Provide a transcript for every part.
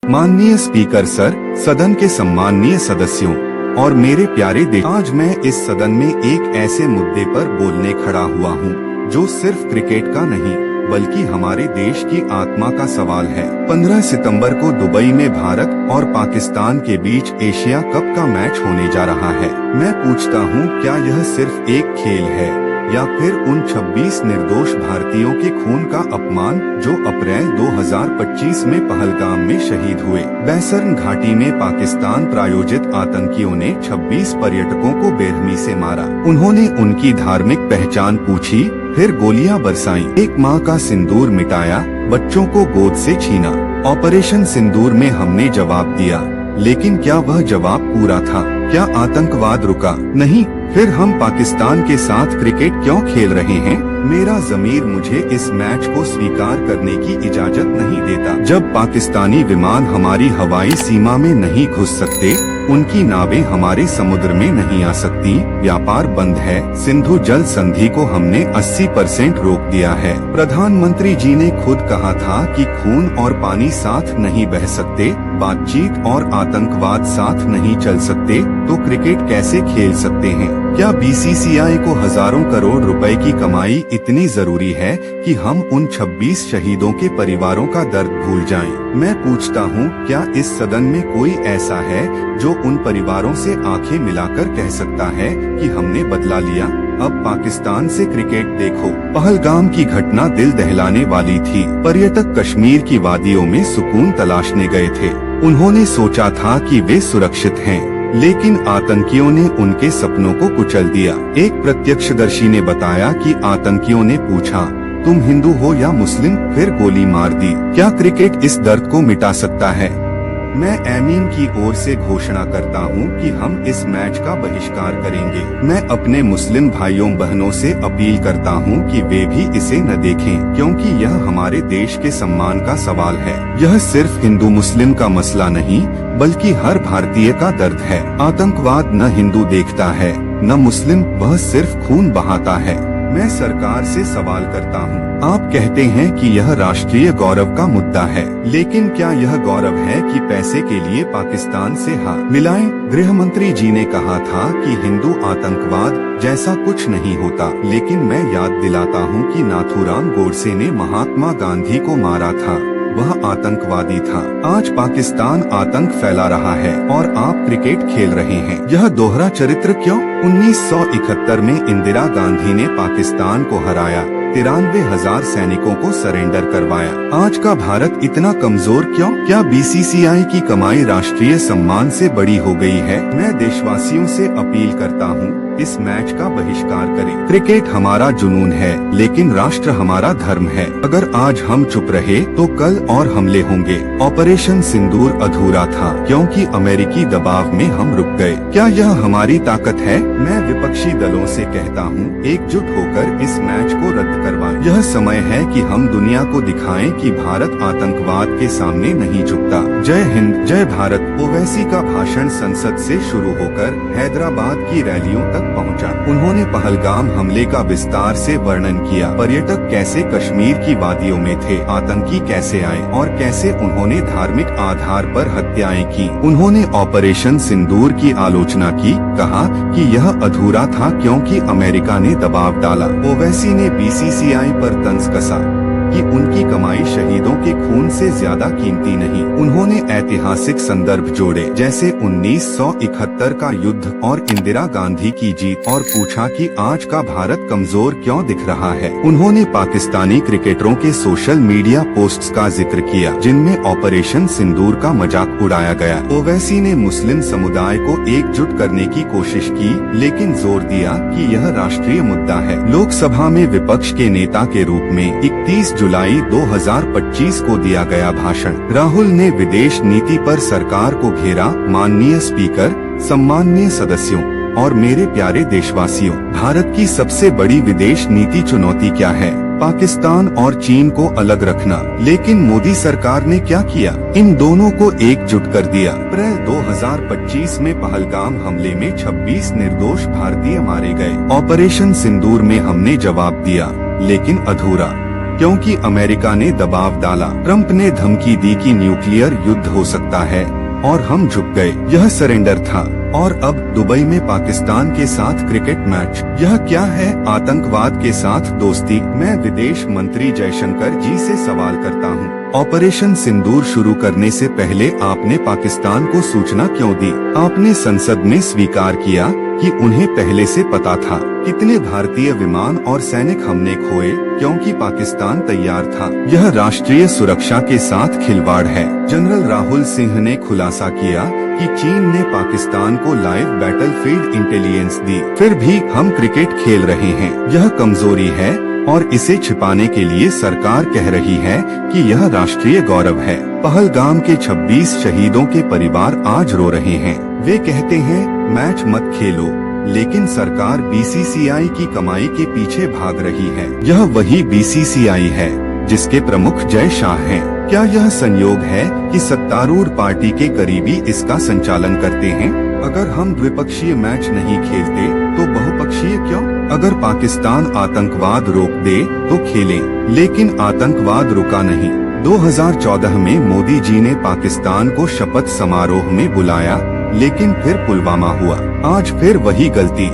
माननीय speaker sir, सदन के सम्माननीय सदस्यों और मेरे प्यारे देश, आज मैं इस सदन में एक ऐसे मुद्दे पर बोलने खड़ा हुआ हूँ जो सिर्फ क्रिकेट का नहीं बल्कि हमारे देश की आत्मा का सवाल है। 15 सितंबर को दुबई में भारत और पाकिस्तान के बीच एशिया कप का मैच होने जा रहा है। मैं पूछता हूँ, क्या यह सिर्फ एक खेल है या फिर उन 26 निर्दोष भारतीयों के खून का अपमान जो अप्रैल 2025 में पहलगाम में शहीद हुए। बैसर्न घाटी में पाकिस्तान प्रायोजित आतंकियों ने 26 पर्यटकों को बेरहमी से मारा। उन्होंने उनकी धार्मिक पहचान पूछी, फिर गोलियां बरसाईं। एक मां का सिंदूर मिटाया, बच्चों को गोद से छीना। ऑपरेशन सिंदूर में हमने जवाब दिया, लेकिन क्या वह जवाब पूरा था? क्या आतंकवाद रुका? नहीं। फिर हम पाकिस्तान के साथ क्रिकेट क्यों खेल रहे हैं? मेरा ज़मीर मुझे इस मैच को स्वीकार करने की इजाज़त नहीं देता। जब पाकिस्तानी विमान हमारी हवाई सीमा में नहीं घुस सकते, उनकी नावें हमारे समुद्र में नहीं आ सकती, व्यापार बंद है। सिंधु जल संधि को हमने 80% रोक दिया है। प्रधानमंत्री जी ने खुद कहा था कि खून और पानी साथ नहीं बह सकते, बातचीत और आतंकवाद साथ नहीं चल सकते, तो क्रिकेट कैसे खेल सकते हैं? क्या बीसीसीआई को हजारों करोड़ रुपए की कमाई इतनी जरूरी है कि हम उन 26 शहीदों के परिवारों का दर्द भूल जाएं? मैं पूछता हूँ, क्या इस सदन में कोई ऐसा है जो उन परिवारों से आंखें मिलाकर कह सकता है कि हमने बदला लिया? अब पाकिस्तान से क्रिकेट देखो। पहलगाम की घटना दिल दहलाने वाली थी। पर्यटक कश्मीर की वादियों में सुकून तलाशने गए थे। उन्होंने सोचा था कि वे सुरक्षित हैं, लेकिन आतंकियों ने उनके सपनों को कुचल दिया। एक प्रत्यक्षदर्शी ने बताया कि आतंकियों ने पूछा, तुम हिंदू हो या मुस्लिम? फिर गोली मार दी। क्या क्रिकेट इस दर्द को मिटा सकता है? मैं एमीन की ओर से घोषणा करता हूं कि हम इस मैच का बहिष्कार करेंगे। मैं अपने मुस्लिम भाइयों बहनों से अपील करता हूं कि वे भी इसे न देखें, क्योंकि यह हमारे देश के सम्मान का सवाल है। यह सिर्फ हिंदू मुस्लिम का मसला नहीं, बल्कि हर भारतीय का दर्द है। आतंकवाद न हिंदू देखता है न मुस्लिम, वह सिर्फ खून बहाता है। मैं सरकार से सवाल करता हूं, आप कहते हैं कि यह राष्ट्रीय गौरव का मुद्दा है, लेकिन क्या यह गौरव है कि पैसे के लिए पाकिस्तान से हाथ मिलाएं? गृह मंत्री जी ने कहा था कि हिंदू आतंकवाद जैसा कुछ नहीं होता, लेकिन मैं याद दिलाता हूं कि नाथूराम गोडसे ने महात्मा गांधी को मारा था, वह आतंकवादी था। आज पाकिस्तान आतंक फैला रहा है और आप क्रिकेट खेल रहे हैं। यह दोहरा चरित्र क्यों? 1971 में इंदिरा गांधी ने पाकिस्तान को हराया, 93,000 सैनिकों को सरेंडर करवाया। आज का भारत इतना कमजोर क्यों? क्या बीसीसीआई की कमाई राष्ट्रीय सम्मान से बड़ी हो गई है? मैं देशवासियों से अपील करता हूँ, इस मैच का बहिष्कार करें। क्रिकेट हमारा जुनून है, लेकिन राष्ट्र हमारा धर्म है। अगर आज हम चुप रहे तो कल और हमले होंगे। ऑपरेशन सिंदूर अधूरा था क्योंकि अमेरिकी दबाव में हम रुक गए। क्या यह हमारी ताकत है? मैं विपक्षी दलों से कहता हूँ, एकजुट होकर इस मैच को रद्द करवाएं। यह समय है कि हम दुनिया को दिखाएं कि भारत आतंकवाद के सामने नहीं झुकता। जय हिंद, जय भारत। ओवैसी का भाषण संसद से शुरू होकर हैदराबाद की रैलियों तक पहुंचा। उन्होंने पहलगाम हमले का विस्तार से वर्णन किया। पर्यटक कैसे कश्मीर की वादियों में थे, आतंकी कैसे आए और कैसे उन्होंने धार्मिक आधार पर हत्याएं की। उन्होंने ऑपरेशन सिंदूर की आलोचना की, कहा कि यह अधूरा था क्योंकि अमेरिका ने दबाव डाला। ओवैसी ने बीसीसीआई पर तंज कसा कि उनकी कमाई शहीदों के खून से ज्यादा कीमती नहीं। उन्होंने ऐतिहासिक संदर्भ जोड़े, जैसे 1971 का युद्ध और इंदिरा गांधी की जीत, और पूछा कि आज का भारत कमजोर क्यों दिख रहा है। उन्होंने पाकिस्तानी क्रिकेटरों के सोशल मीडिया पोस्ट्स का जिक्र किया, जिनमें ऑपरेशन सिंदूर का मजाक उड़ाया गया। ओवैसी ने मुस्लिम समुदाय को एकजुट करने की कोशिश की, लेकिन जोर दिया कि यह राष्ट्रीय मुद्दा है। लोकसभा में विपक्ष के नेता के रूप में 31 जुलाई 2025 को दिया गया भाषण। राहुल ने विदेश नीति पर सरकार को घेरा। माननीय स्पीकर, सम्माननीय सदस्यों और मेरे प्यारे देशवासियों, भारत की सबसे बड़ी विदेश नीति चुनौती क्या है? पाकिस्तान और चीन को अलग रखना। लेकिन मोदी सरकार ने क्या किया? इन दोनों को एकजुट कर दिया। अप्रैल 2025 में पहलगाम हमले में 26 निर्दोष भारतीय मारे गए। ऑपरेशन सिंदूर में हमने जवाब दिया, लेकिन अधूरा। क्योंकि अमेरिका ने दबाव डाला। ट्रंप ने धमकी दी कि न्यूक्लियर युद्ध हो सकता है और हम झुक गए। यह सरेंडर था। और अब दुबई में पाकिस्तान के साथ क्रिकेट मैच। यह क्या है? आतंकवाद के साथ दोस्ती। मैं विदेश मंत्री जयशंकर जी से सवाल करता हूँ, ऑपरेशन सिंदूर शुरू करने से पहले आपने पाकिस्तान को सूचना क्यों दी? आपने संसद में स्वीकार किया कि उन्हें पहले से पता था। कितने भारतीय विमान और सैनिक हमने खोए क्योंकि पाकिस्तान तैयार था। यह राष्ट्रीय सुरक्षा के साथ खिलवाड़ है। जनरल राहुल सिंह ने खुलासा किया कि चीन ने पाकिस्तान को लाइव बैटलफील्ड इंटेलिजेंस दी, फिर भी हम क्रिकेट खेल रहे हैं। यह कमजोरी है और इसे छिपाने के लिए सरकार कह रही है कि यह राष्ट्रीय गौरव है। पहलगाम के 26 शहीदों के परिवार आज रो रहे हैं। वे कहते हैं मैच मत खेलो, लेकिन सरकार बीसीसीआई की कमाई के पीछे भाग रही है। यह वही बीसीसीआई है जिसके प्रमुख जय शाह हैं। क्या यह संयोग है कि सत्तारूढ़ पार्टी के करीबी इसका संचालन करते हैं? अगर हम द्विपक्षीय मैच नहीं खेलते तो बहुपक्षीय क्यों? अगर पाकिस्तान आतंकवाद रोक दे तो खेलें, लेकिन आतंकवाद रुका नहीं। 2014 में मोदी जी ने पाकिस्तान को शपथ समारोह में बुलाया, लेकिन फिर पुलवामा हुआ। आज फिर वही गलती।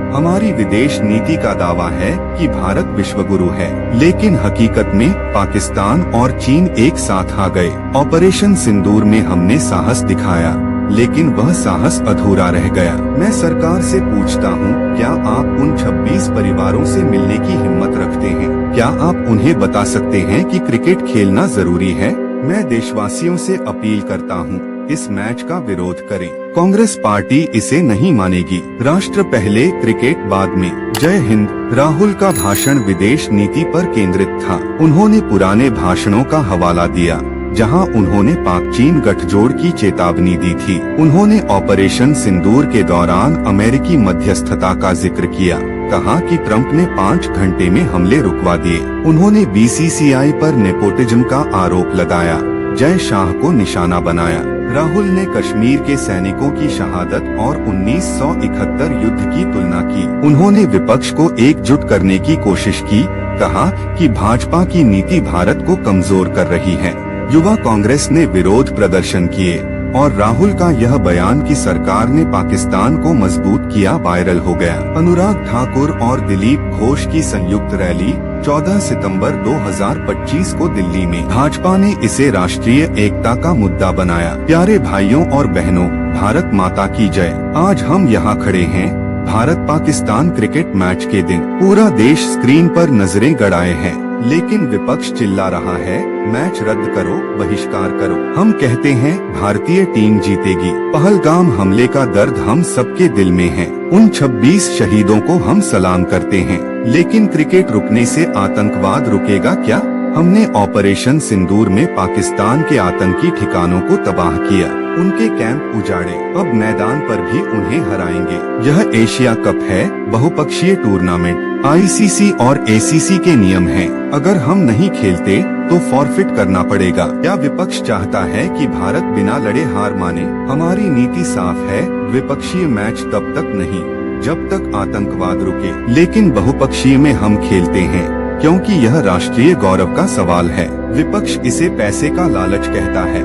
हमारी विदेश नीति का दावा है कि भारत विश्वगुरु है, लेकिन हकीकत में पाकिस्तान और चीन एक साथ आ गए। ऑपरेशन सिंदूर में हमने साहस दिखाया, लेकिन वह साहस अधूरा रह गया। मैं सरकार से पूछता हूँ, क्या आप उन 26 परिवारों से मिलने की हिम्मत रखते हैं? क्या आप उन्हें बता सकते हैं कि क्रिकेट खेलना जरूरी है? मैं देशवासियों से अपील करता हूँ, इस मैच का विरोध करें। कांग्रेस पार्टी इसे नहीं मानेगी। राष्ट्र पहले, क्रिकेट बाद में। जय हिंद। राहुल का भाषण विदेश नीति पर केंद्रित था। उन्होंने पुराने भाषणों का हवाला दिया जहां उन्होंने पाक चीन गठजोड़ की चेतावनी दी थी। उन्होंने ऑपरेशन सिंदूर के दौरान अमेरिकी मध्यस्थता का जिक्र किया, कहा कि ट्रंप ने 5 घंटे में हमले रुकवा दिए। उन्होंने बीसीसीआई पर नेपोटिज्म का आरोप लगाया, जय शाह को निशाना बनाया। राहुल ने कश्मीर के सैनिकों की शहादत और 1971 युद्ध की तुलना की। उन्होंने विपक्ष को एकजुट करने की कोशिश की, कहा कि भाजपा की नीति भारत को कमजोर कर रही है। युवा कांग्रेस ने विरोध प्रदर्शन किए और राहुल का यह बयान कि सरकार ने पाकिस्तान को मजबूत किया वायरल हो गया। अनुराग ठाकुर और दिलीप घोष की संयुक्त रैली 14 सितंबर 2025 को दिल्ली में। भाजपा ने इसे राष्ट्रीय एकता का मुद्दा बनाया। प्यारे भाइयों और बहनों, भारत माता की जय। आज हम यहाँ खड़े हैं भारत पाकिस्तान क्रिकेट मैच के दिन। पूरा देश स्क्रीन पर नजरें गड़ाए हैं, लेकिन विपक्ष चिल्ला रहा है, मैच रद्द करो, बहिष्कार करो। हम कहते हैं भारतीय टीम जीतेगी। पहलगाम हमले का दर्द हम सबके दिल में है। उन 26 शहीदों को हम सलाम करते हैं, लेकिन क्रिकेट रुकने से आतंकवाद रुकेगा क्या? हमने ऑपरेशन सिंदूर में पाकिस्तान के आतंकी ठिकानों को तबाह किया, उनके कैंप उजाड़े। अब मैदान पर भी उन्हें हराएंगे। यह एशिया कप है, बहुपक्षीय टूर्नामेंट। आईसीसी और एसीसी के नियम हैं। अगर हम नहीं खेलते तो फॉरफिट करना पड़ेगा। क्या विपक्ष चाहता है कि भारत बिना लड़े हार माने? हमारी नीति साफ है, द्विपक्षीय मैच तब तक नहीं जब तक आतंकवाद रुके, लेकिन बहुपक्षीय में हम खेलते हैं क्योंकि यह राष्ट्रीय गौरव का सवाल है। विपक्ष इसे पैसे का लालच कहता है।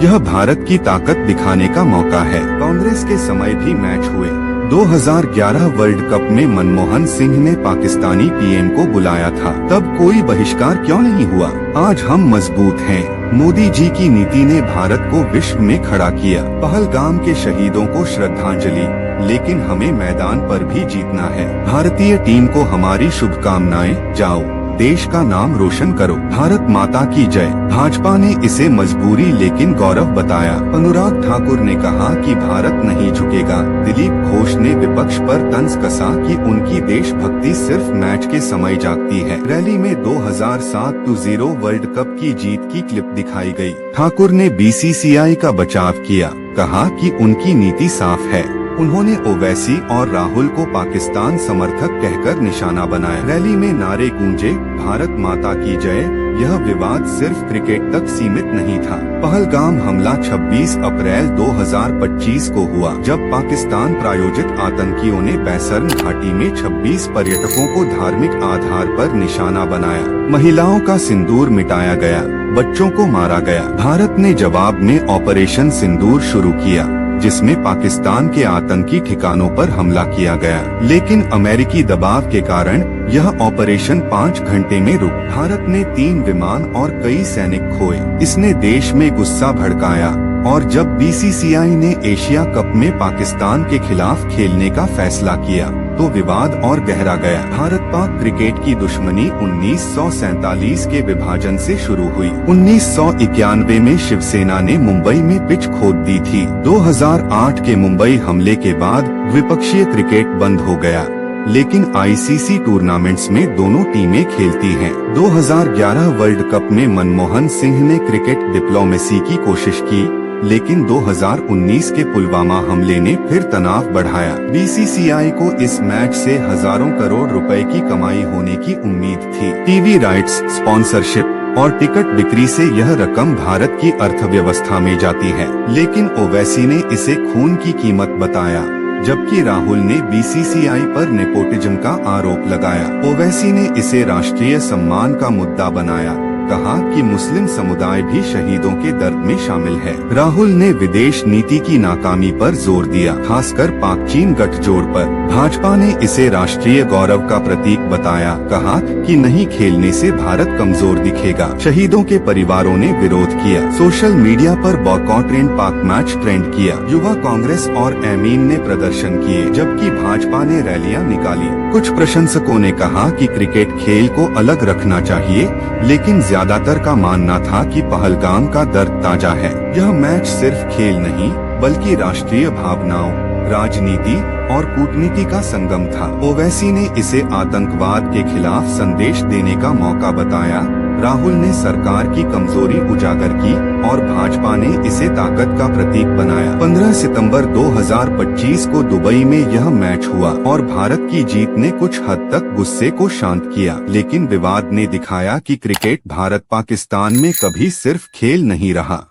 यह भारत की ताकत दिखाने का मौका है। कांग्रेस के समय भी मैच हुए। 2011 वर्ल्ड कप में मनमोहन सिंह ने पाकिस्तानी पीएम को बुलाया था, तब कोई बहिष्कार क्यों नहीं हुआ? आज हम मजबूत हैं। मोदी जी की नीति ने भारत को विश्व में खड़ा किया। पहलगाम के शहीदों को श्रद्धांजलि, लेकिन हमें मैदान पर भी जीतना है। भारतीय टीम को हमारी शुभकामनाएं। जाओ, देश का नाम रोशन करो। भारत माता की जय। भाजपा ने इसे मजबूरी लेकिन गौरव बताया। अनुराग ठाकुर ने कहा कि भारत नहीं झुकेगा। दिलीप घोष ने विपक्ष पर तंज कसा कि उनकी देशभक्ति सिर्फ मैच के समय जागती है। रैली में 2007 वर्ल्ड कप की जीत की क्लिप दिखाई गई। ठाकुर ने बीसीसीआई का बचाव किया, कहा कि उनकी नीति साफ है। उन्होंने ओवैसी और राहुल को पाकिस्तान समर्थक कहकर निशाना बनाया। रैली में नारे गूंजे, भारत माता की जय, यह विवाद सिर्फ क्रिकेट तक सीमित नहीं था। पहलगाम हमला 26 अप्रैल 2025 को हुआ, जब पाकिस्तान प्रायोजित आतंकियों ने बैसर्न घाटी में 26 पर्यटकों को धार्मिक आधार पर निशाना बनाया। महिलाओं का सिंदूर मिटाया गया, बच्चों को मारा गया। भारत ने जवाब में ऑपरेशन सिंदूर शुरू किया, जिसमें पाकिस्तान के आतंकी ठिकानों पर हमला किया गया, लेकिन अमेरिकी दबाव के कारण यह ऑपरेशन 5 घंटे में रुक। भारत ने 3 विमान और कई सैनिक खोए। इसने देश में गुस्सा भड़काया और जब बीसीसीआई ने एशिया कप में पाकिस्तान के खिलाफ खेलने का फैसला किया तो विवाद और गहरा गया। भारत पाक क्रिकेट की दुश्मनी 1947 के विभाजन से शुरू हुई। 1991 में शिवसेना ने मुंबई में पिच खोद दी थी। 2008 के मुंबई हमले के बाद द्विपक्षीय क्रिकेट बंद हो गया, लेकिन आईसीसी टूर्नामेंट्स में दोनों टीमें खेलती हैं। 2011 वर्ल्ड कप में मनमोहन सिंह ने क्रिकेट डिप्लोमेसी की कोशिश की, लेकिन 2019 के पुलवामा हमले ने फिर तनाव बढ़ाया। बीसीसीआई को इस मैच से हजारों करोड़ रुपए की कमाई होने की उम्मीद थी। टीवी राइट्स, स्पॉन्सरशिप और टिकट बिक्री से यह रकम भारत की अर्थव्यवस्था में जाती है, लेकिन ओवैसी ने इसे खून की कीमत बताया, जबकि राहुल ने बीसीसीआई पर नेपोटिज्म का आरोप लगाया। ओवैसी ने इसे राष्ट्रीय सम्मान का मुद्दा बनाया, कहा कि मुस्लिम समुदाय भी शहीदों के दर्द में शामिल है। राहुल ने विदेश नीति की नाकामी पर जोर दिया, खासकर पाक चीन गठजोड़ पर। भाजपा ने इसे राष्ट्रीय गौरव का प्रतीक बताया, कहा कि नहीं खेलने से भारत कमजोर दिखेगा। शहीदों के परिवारों ने विरोध किया। सोशल मीडिया पर बॉयकॉट एंड पाक मैच ट्रेंड किया। युवा कांग्रेस और एमीन ने प्रदर्शन किए, जबकि भाजपा ने रैलियां निकाली। कुछ प्रशंसकों ने कहा कि क्रिकेट खेल को अलग रखना चाहिए, लेकिन ज्यादातर का मानना था कि पहलगाम का दर्द ताजा है। यह मैच सिर्फ खेल नहीं, बल्कि राष्ट्रीय भावनाओं, राजनीति और कूटनीति का संगम था। ओवैसी ने इसे आतंकवाद के खिलाफ संदेश देने का मौका बताया। राहुल ने सरकार की कमजोरी उजागर की और भाजपा ने इसे ताकत का प्रतीक बनाया। 15 सितंबर 2025 को दुबई में यह मैच हुआ और भारत की जीत ने कुछ हद तक गुस्से को शांत किया, लेकिन विवाद ने दिखाया कि क्रिकेट भारत पाकिस्तान में कभी सिर्फ खेल नहीं रहा।